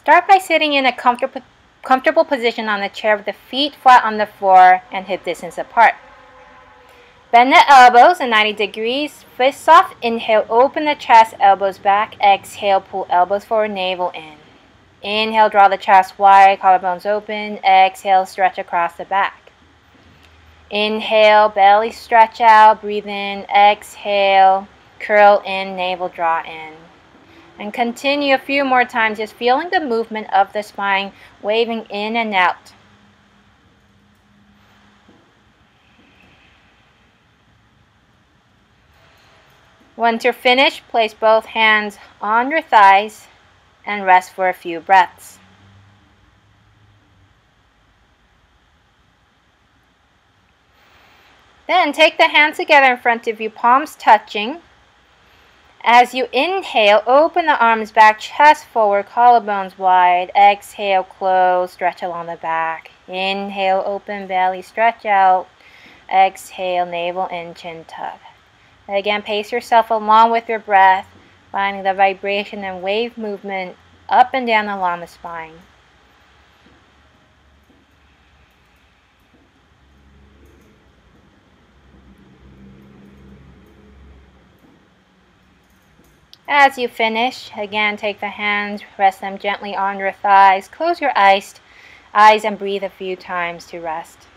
Start by sitting in a comfortable position on a chair with the feet flat on the floor and hip distance apart. Bend the elbows at 90 degrees. Fists soft. Inhale, open the chest, elbows back. Exhale, pull elbows forward, navel in. Inhale, draw the chest wide, collarbones open. Exhale, stretch across the back. Inhale, belly stretch out, breathe in. Exhale, curl in, navel draw in. And continue a few more times, just feeling the movement of the spine, waving in and out. Once you're finished, place both hands on your thighs and rest for a few breaths. Then take the hands together in front of you, palms touching. As you inhale, open the arms back, chest forward, collarbones wide. Exhale, close, stretch along the back. Inhale, open belly, stretch out. Exhale, navel in, chin tug. Again, pace yourself along with your breath, finding the vibration and wave movement up and down along the spine. As you finish, again, take the hands, rest them gently on your thighs, close your eyes and breathe a few times to rest.